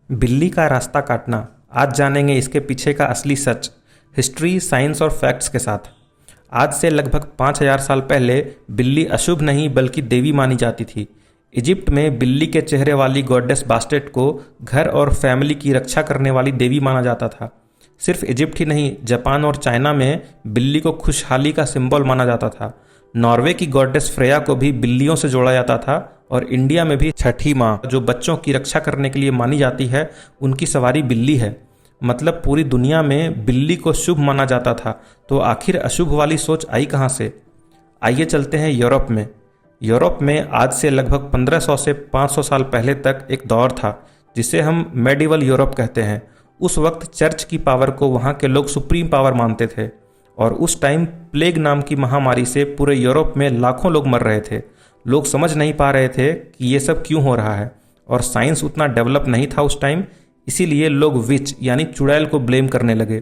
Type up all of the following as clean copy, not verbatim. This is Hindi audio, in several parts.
बिल्ली का रास्ता काटना, आज जानेंगे इसके पीछे का असली सच, हिस्ट्री, साइंस और फैक्ट्स के साथ। आज से लगभग 5000 साल पहले बिल्ली अशुभ नहीं बल्कि देवी मानी जाती थी। इजिप्ट में बिल्ली के चेहरे वाली गॉडेस बास्टेट को घर और फैमिली की रक्षा करने वाली देवी माना जाता था। सिर्फ इजिप्ट ही नहीं, जापान और चाइना में बिल्ली को खुशहाली का सिंबल माना जाता था। नॉर्वे की गॉडेस फ्रेया को भी बिल्लियों से जोड़ा जाता था और इंडिया में भी छठी माँ, जो बच्चों की रक्षा करने के लिए मानी जाती है, उनकी सवारी बिल्ली है। मतलब पूरी दुनिया में बिल्ली को शुभ माना जाता था, तो आखिर अशुभ वाली सोच आई कहाँ से? आइए चलते हैं यूरोप में। यूरोप में आज से लगभग 1500 से 500 साल पहले तक एक दौर था जिसे हम मेडिवल यूरोप कहते हैं। उस वक्त चर्च की पावर को वहाँ के लोग सुप्रीम पावर मानते थे और उस टाइम प्लेग नाम की महामारी से पूरे यूरोप में लाखों लोग मर रहे थे। लोग समझ नहीं पा रहे थे कि ये सब क्यों हो रहा है और साइंस उतना डेवलप नहीं था उस टाइम, इसीलिए लोग विच यानी चुड़ैल को ब्लेम करने लगे।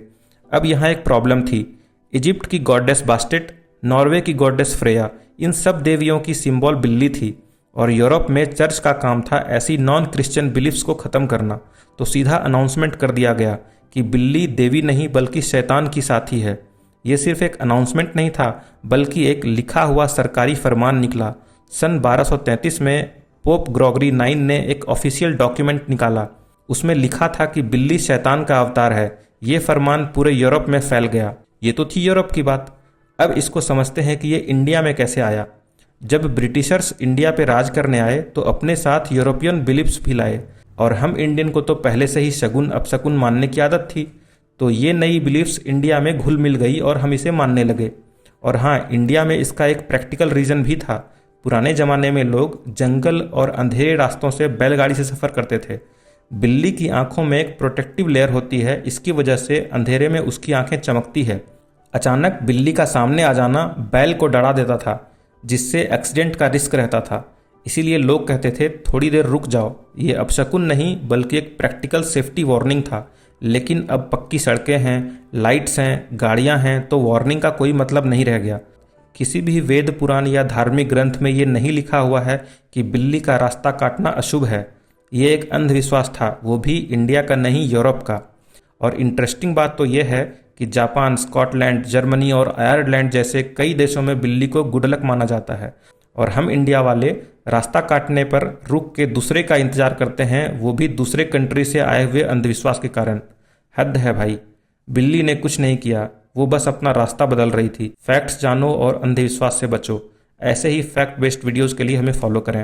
अब यहाँ एक प्रॉब्लम थी। इजिप्ट की गॉडेस बास्टेट, नॉर्वे की गॉडेस फ्रेया, इन सब देवियों की सिंबल बिल्ली थी और यूरोप में चर्च का काम था ऐसी नॉन क्रिश्चियन बिलीफ्स को ख़त्म करना। तो सीधा अनाउंसमेंट कर दिया गया कि बिल्ली देवी नहीं बल्कि शैतान की साथी है। ये सिर्फ एक अनाउंसमेंट नहीं था बल्कि एक लिखा हुआ सरकारी फरमान निकला। सन 1233 में पोप ग्रेगरी 9 ने एक ऑफिशियल डॉक्यूमेंट निकाला। उसमें लिखा था कि बिल्ली शैतान का अवतार है। ये फरमान पूरे यूरोप में फैल गया। ये तो थी यूरोप की बात। अब इसको समझते हैं कि ये इंडिया में कैसे आया। जब ब्रिटिशर्स इंडिया पे राज करने आए तो अपने साथ यूरोपियन बिलीफ्स भी लाए और हम इंडियन को तो पहले से ही शगुन अपशकुन मानने की आदत थी। तो ये नई बिलीफ्स इंडिया में घुल मिल गई और हम इसे मानने लगे। और हाँ, इंडिया में इसका एक प्रैक्टिकल रीज़न भी था। पुराने ज़माने में लोग जंगल और अंधेरे रास्तों से बैलगाड़ी से सफ़र करते थे। बिल्ली की आंखों में एक प्रोटेक्टिव लेयर होती है, इसकी वजह से अंधेरे में उसकी आंखें चमकती है। अचानक बिल्ली का सामने आ जाना बैल को डरा देता था, जिससे एक्सीडेंट का रिस्क रहता था। इसीलिए लोग कहते थे थोड़ी देर रुक जाओ। ये अपशकुन नहीं बल्कि एक प्रैक्टिकल सेफ्टी वार्निंग था। लेकिन अब पक्की सड़कें हैं, लाइट्स हैं, गाड़ियां हैं, तो वार्निंग का कोई मतलब नहीं रह गया। किसी भी वेद पुराण या धार्मिक ग्रंथ में ये नहीं लिखा हुआ है कि बिल्ली का रास्ता काटना अशुभ है। ये एक अंधविश्वास था, वो भी इंडिया का नहीं, यूरोप का। और इंटरेस्टिंग बात तो यह है कि जापान, स्कॉटलैंड, जर्मनी और आयरलैंड जैसे कई देशों में बिल्ली को गुड लक माना जाता है और हम इंडिया वाले रास्ता काटने पर रुक के दूसरे का इंतजार करते हैं, वो भी दूसरे कंट्री से आए हुए अंधविश्वास के कारण। हद है भाई। बिल्ली ने कुछ नहीं किया, वो बस अपना रास्ता बदल रही थी। फैक्ट्स जानो और अंधविश्वास से बचो। ऐसे ही फैक्ट बेस्ड वीडियोस के लिए हमें फॉलो करें।